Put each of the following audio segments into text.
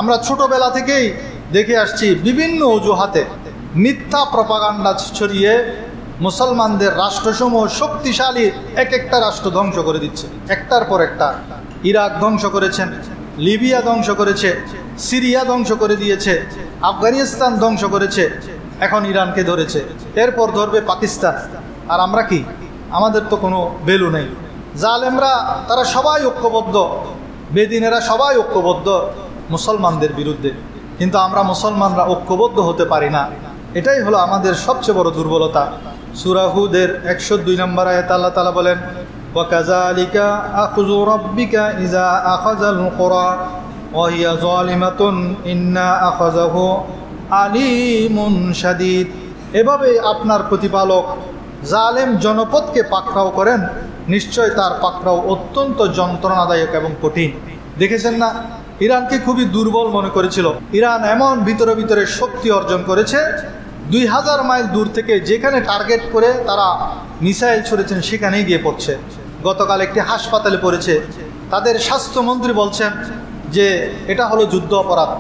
আমরা ছোটবেলা থেকেই দেখে আসছি বিভিন্ন অজুহাতে মিথ্যা প্রপাগান্ডা ছড়িয়ে মুসলমানদের রাষ্ট্রসমূহ শক্তিশালী এক একটা রাষ্ট্র ধ্বংস করে দিচ্ছে, একটার পর একটা। ইরাক ধ্বংস করেছেন, লিবিয়া ধ্বংস করেছে, সিরিয়া ধ্বংস করে দিয়েছে, আফগানিস্তান ধ্বংস করেছে, এখন ইরানকে ধরেছে, এরপর ধরবে পাকিস্তান। আর আমরা কি? আমাদের তো কোনো ভ্যালু নেই। জালেমরা তারা সবাই ঐক্যবদ্ধ, বেদিনেরা সবাই ঐক্যবদ্ধ মুসলমানদের বিরুদ্ধে, কিন্তু আমরা মুসলমানরা ঐক্যবদ্ধ হতে পারি না। এটাই হলো আমাদের সবচেয়ে বড় দুর্বলতা। সূরা হুদের 102 নম্বর আয়াতে আল্লাহ তাআলা বলেন, ওয়াকাযালিকা আখযু রাব্বিকা ইযা আখাযাল কুরা ওয়া হিয়া যালিমাতুন ইন্না আখাযাহু আলীমুন শাদীদ। এভাবে আপনার প্রতিপালক জালেম জনপদকে পাকড়াও করেন, নিশ্চয় তার পাকড়াও অত্যন্ত যন্ত্রণাদায়ক এবং কঠিন। দেখেছেন না, ইরানকে খুবই দুর্বল মনে করেছিল। ইরান এমন ভিতরে ভিতরে শক্তি অর্জন করেছে, 2000 মাইল দূর থেকে যেখানে টার্গেট করে তারা মিসাইল ছড়েছেন সেখানেই গিয়ে পড়ছে। গতকাল একটি হাসপাতালে পড়েছে, তাদের স্বাস্থ্যমন্ত্রী বলছেন যে এটা হলো যুদ্ধ অপরাধ।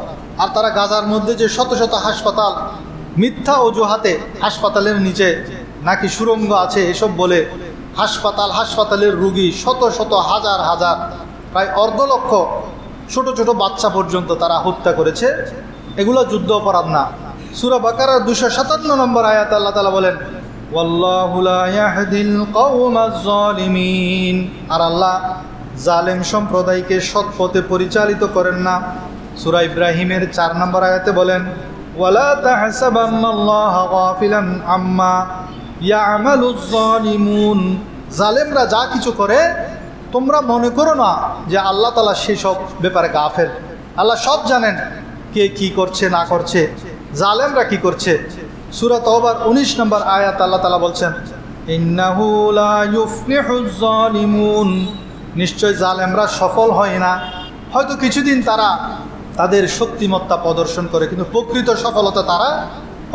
আর তারা গাজার মধ্যে যে শত শত হাসপাতাল, মিথ্যা অজুহাতে হাসপাতালের নিচে নাকি সুড়ঙ্গ আছে এসব বলে হাসপাতালের রুগী শত শত হাজার হাজার, প্রায় 1.5 লক্ষ ছোট ছোট বাচ্চা পর্যন্ত তারা হত্যা করেছে। এগুলো যুদ্ধ অপরাধ না। সূরা বাকারার 257 নম্বর আয়াতে আল্লাহ তাআলা বলেন, ওয়াল্লাহু লা ইয়াহদিল কওমাজ যালিমিন। আর আল্লাহ জালেম সম্প্রদায়কে সৎ পথে পরিচালিত করেন না। সূরা ইব্রাহিমের 4 নম্বর আয়াতে বলেন, ওয়ালা তাহসাবান্নাল্লাহা গাফিলান আম্মা ইয়ামালুজ যালিমুন। জালেমরা যা কিছু করে তোমরা মনে করো না যে আল্লাহ তাআলা সেই সব ব্যাপারে গাফেল। আল্লাহ সব জানেন, কে কি করছে না করছে, জালেমরা কি করছে। সূরা তাওবার 19 নম্বর আয়াত আল্লাহ তাআলা বলছেন, ইন্নাহু লা ইউফলিহুজ যালিমুন। নিশ্চয় জালেমরা সফল হয় না। হয়তো কিছুদিন তারা তাদের শক্তিমত্তা প্রদর্শন করে, কিন্তু প্রকৃত সফলতা তারা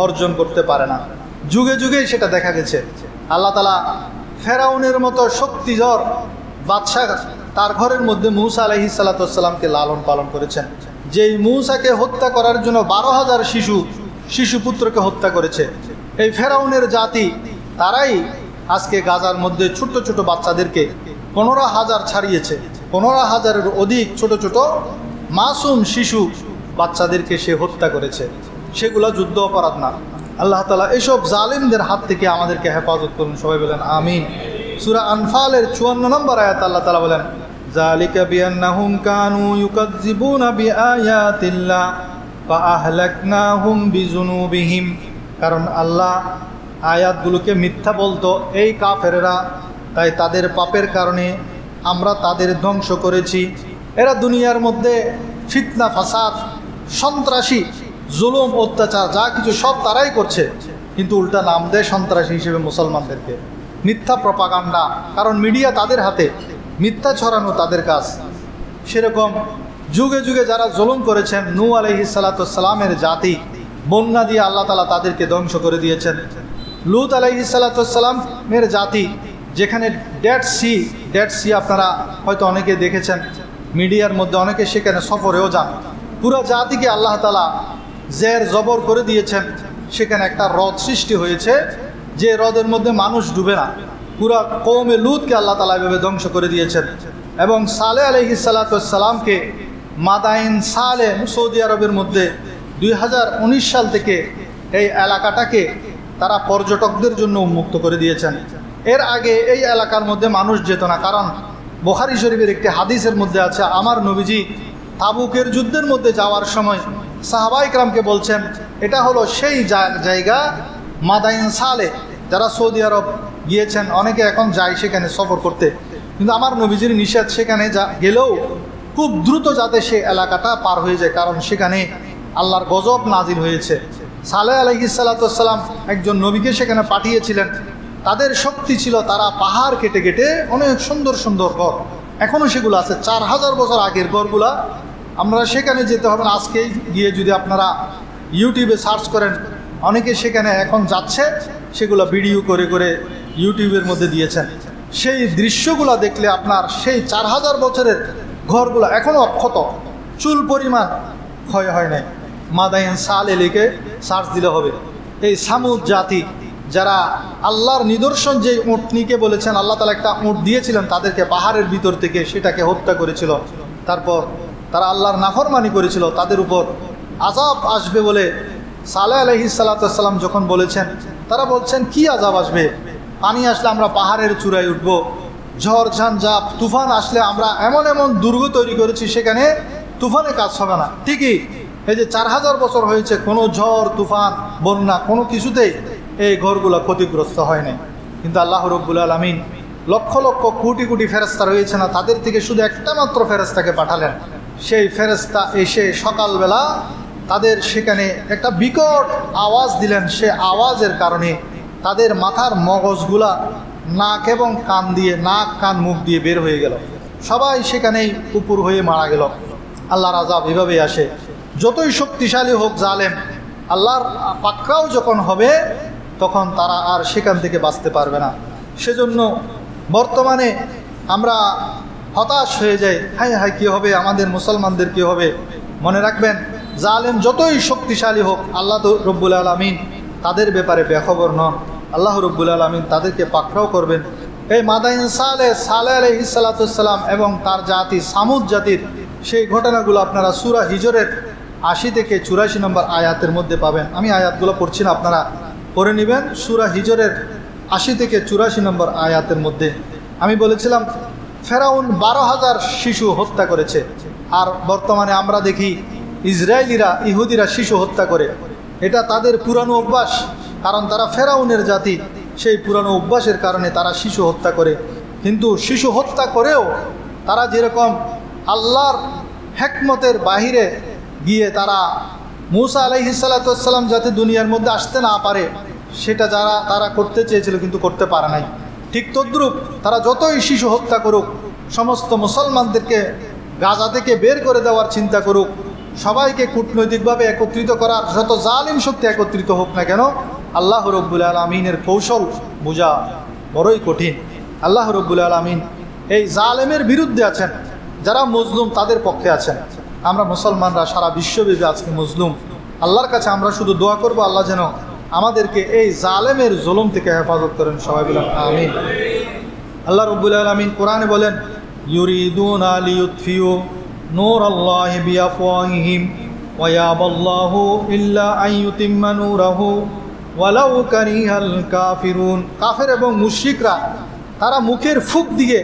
অর্জন করতে পারে না। যুগে যুগে সেটা দেখা গেছে। আল্লাহ তাআলা ফেরাউনের মতো শক্তিধর বাদশাহ, তার ঘরের মধ্যে মূসা আলাইহিস সালাতু ওয়াস সালামকে লালন পালন করেছেন। যেই মূসাকে হত্যা করার জন্য 12,000 শিশু পুত্রকে হত্যা করেছে এই ফেরাউনের জাতি, তারাই আজকে গাজার মধ্যে ছোট ছোট বাচ্চাদেরকে 15,000 ছাড়িয়েছে। 15,000-এর অধিক ছোট ছোট মাসুম শিশু বাচ্চাদেরকে সে হত্যা করেছে। সেগুলো যুদ্ধ অপরাধ না। আল্লাহ তাআলা এসব জালিমদের হাত থেকে আমাদেরকে হেফাজত করুন, সবাই বলেন আমিন। সূরা আনফালের 54 নম্বর আয়াত আল্লাহ তাআলা বলেন, যালিকা বিআন্নাহুম কানু ইউকাযযিবুনা বিআয়াতিল্লাহ ফাআহলাকনাহুম বিযুনুবিহিম। কারণ আল্লাহ আয়াতগুলোকে মিথ্যা বলতো এই কাফেররা, তাই তাদের পাপের কারণে আমরা তাদের ধ্বংস করেছি। এরা দুনিয়ার মধ্যে ফিতনা, ফাসাদ, সন্ত্রাসী, জুলুম, অত্যাচার যা কিছু সব তারাই করছে, কিন্তু উল্টা নাম দেয় সন্ত্রাসী হিসেবে মুসলমানদেরকে। মিথ্যা প্রপাগান্ডা, কারণ মিডিয়া তাদের হাতে, মিথ্যা ছড়ানো তাদের কাজ। সেরকম যুগে যুগে যারা জুলুম করেছেন, নূহ আলাইহিস সালাতু ওয়াস সালামের জাতি, বন্যা দিয়ে আল্লাহ তাআলা তাদেরকে ধ্বংস করে দিয়েছেন। লূত আলাইহিস সালাতু ওয়াস সালামের জাতি, যেখানে ডেড সি আপনারা হয়তো অনেকে দেখেছেন মিডিয়ার মধ্যে, অনেকে সেখানে সফরেও যান। পুরো জাতিকে আল্লাহ তাআলা জের জবর করে দিয়েছেন। সেখানে একটা হ্রদ সৃষ্টি হয়েছে, যে হ্রদের মধ্যে মানুষ ডুবে না। পুরা কওমে লূতকে আল্লাহ তাআলা এভাবে ধ্বংস করে দিয়েছেন। এবং সালেহ আলাইহিস সালাতু ওয়াস সালামকে মাদাইন সালেহ সৌদি আরবের মধ্যে 2019 সাল থেকে এই এলাকাটাকে তারা পর্যটকদের জন্য উন্মুক্ত করে দিয়েছেন। এর আগে এই এলাকার মধ্যে মানুষ যেত না, কারণ বুখারী শরীফের একটি হাদিসের মধ্যে আছে, আমার নবীজি তাবুকের যুদ্ধের মধ্যে যাওয়ার সময় সাহাবায়ে কেরামকে বলছেন, এটা হলো সেই জায়গা মাদাইন সালেহ। যারা সৌদি আরব গিয়েছেন অনেকে এখন যায় সেখানে সফর করতে, কিন্তু আমার নবীজির নিষেধ, সেখানে গেলেও খুব দ্রুত যাতে সে এলাকাটা পার হয়ে যায়, কারণ সেখানে আল্লাহর গজব নাজিল হয়েছে। সালেহ আলাইহিস সালাতু ওয়াস সালাম একজন নবীকে সেখানে পাঠিয়েছিলেন। তাদের শক্তি ছিল, তারা পাহাড় কেটে কেটে অনেক সুন্দর সুন্দর ঘর, এখনও সেগুলো আছে, 4000 বছর আগের ঘরগুলা। আমরা সেখানে যেতে হবে না, আজকেই গিয়ে যদি আপনারা ইউটিউবে সার্চ করেন, অনেকে সেখানে এখন যাচ্ছে, সেগুলো ভিডিও করে করে ইউটিউবের মধ্যে দিয়েছেন। সেই দৃশ্যগুলো দেখলে আপনার সেই 4000 বছরের ঘরগুলো এখনও অক্ষত, চুল পরিমাণ ক্ষয় হয় নাই। মাদাইন সালে লিখে সার্চ দিলে হবে। এই সামুদ জাতি যারা আল্লাহর নিদর্শন যে উটনিকে বলেছেন আল্লাহ তাআলা একটা উট দিয়েছিলেন তাদেরকে পাহাড়ের ভিতর থেকে, সেটাকে হত্যা করেছিল। তারপর তারা আল্লাহর নাফরমানি করেছিল, তাদের উপর আযাব আসবে বলে সালেহ আলাইহিস সালাতু ওয়াস সালাম যখন বলেছেন, তারা বলছেন কি আযাব আসবে? পানি আসলে আমরা পাহাড়ের চূড়ায় উঠব, ঝড় ঝঞ্ঝাপ তুফান আসলে আমরা এমন এমন দুর্গ তৈরি করেছি সেখানে তুফানে কাজ হবে না। ঠিকই এই যে 4000 বছর হয়েছে কোনো ঝড় তুফান বন্যা কোনো কিছুতেই এই ঘরগুলো ক্ষতিগ্রস্ত হয় নাই। কিন্তু আল্লাহ রাব্বুল আলামিন লক্ষ লক্ষ কোটি কোটি ফেরেশতা রয়েছে না, তাদের থেকে শুধু একটা মাত্র ফেরেশতাকে পাঠালেন। সেই ফেরেশতা এসে সকালবেলা তাদের সেখানে একটা বিকট আওয়াজ দিলেন। সে আওয়াজের কারণে তাদের মাথার মগজগুলা নাক এবং কান দিয়ে, নাক কান মুখ দিয়ে বের হয়ে গেল। সবাই সেখানেই উপর হয়ে মারা গেল। আল্লাহর আযাব এভাবেই আসে। যতই শক্তিশালী হোক জালেম, আল্লাহর পাকড়াও যখন হবে তখন তারা আর সেখান থেকে বাঁচতে পারবে না। সেজন্য বর্তমানে আমরা হতাশ হয়ে যাই, হায় হায় কী হবে, আমাদের মুসলমানদের কী হবে। মনে রাখবেন, জালেম যতই শক্তিশালী হোক আল্লাহ রব্বুল আলামিন তাদের ব্যাপারে বেখবর নন। আল্লাহ রব্বুল আলামিন তাদেরকে পাকড়াও করবেন। এই মাদাইন সালেহ আলাইহিস সালাতু ওয়াস সালাম এবং তার জাতি সামুদ জাতির সেই ঘটনাগুলো আপনারা সূরা হিজরের 80 থেকে 84 নম্বর আয়াতের মধ্যে পাবেন। আমি আয়াতগুলো পড়ছি না, আপনারা পড়ে নেবেন। সূরা হিজরের 80 থেকে 84 নম্বর আয়াতের মধ্যে আমি বলেছিলাম ফেরাউন 12,000 শিশু হত্যা করেছে। আর বর্তমানে আমরা দেখি ইসরায়েলিরা, ইহুদিরা শিশু হত্যা করে। এটা তাদের পুরানো অভ্যাস, কারণ তারা ফেরাউনের জাতি। সেই পুরানো অভ্যাসের কারণে তারা শিশু হত্যা করে। কিন্তু শিশু হত্যা করেও তারা যেরকম আল্লাহর হিকমতের বাহিরে গিয়ে তারা মূসা আলাইহিস সালাতু ওয়াস সালাম যাতে দুনিয়ার মধ্যে আসতে না পারে সেটা তারা করতে চেয়েছিল কিন্তু করতে পারে নাই। ঠিক তদ্রূপ তারা যতই শিশু হত্যা করুক, সমস্ত মুসলমানদেরকে গাজা থেকে বের করে দেওয়ার চিন্তা করুক, সবাইকে কূটনৈতিকভাবে একত্রিত করার যত জালিম শক্তি একত্রিত হোক না কেন, আল্লাহ রব্বুল আলামিনের কৌশল বোঝা বড়ই কঠিন। আল্লাহ রব্বুল আলামিন এই জালেমের বিরুদ্ধে আছেন, যারা মজলুম তাদের পক্ষে আছেন। আমরা মুসলমানরা সারা বিশ্বব্যাপী আজকে মজলুম। আল্লাহর কাছে আমরা শুধু দোয়া করব আল্লাহ যেন আমাদেরকে এই জালেমের জুলুম থেকে হেফাজত করেন। সবাই বলেন আমিন। আল্লাহ রব্বুল আলামিন কোরআনে বলেন, ইউরিদুনা লিইউতফিউ নূরাল্লাহি বিআফওয়াহিহিম ওয়া ইয়াবাল্লাহু ইল্লা আন ইউতিম্মা নূরাহু ওয়ালাউ কারিহাল কাফিরুন। কাফের এবং মুশরিকরা তারা মুখের ফুঁক দিয়ে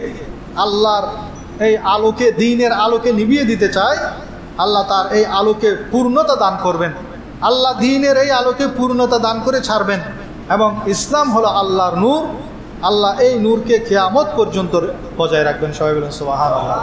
আল্লাহর এই আলোকে, দ্বীনের আলোকে নিভিয়ে দিতে চায়। আল্লাহ তার এই আলোকে পূর্ণতা দান করবেন। আল্লাহ দ্বীনের এই আলোকে পূর্ণতা দান করে ছাড়বেন। এবং ইসলাম হলো আল্লাহর নূর। আল্লাহ এই নূরকে কিয়ামত পর্যন্ত বজায় রাখবেন। সবাই বলেন সুবহানাল্লাহ।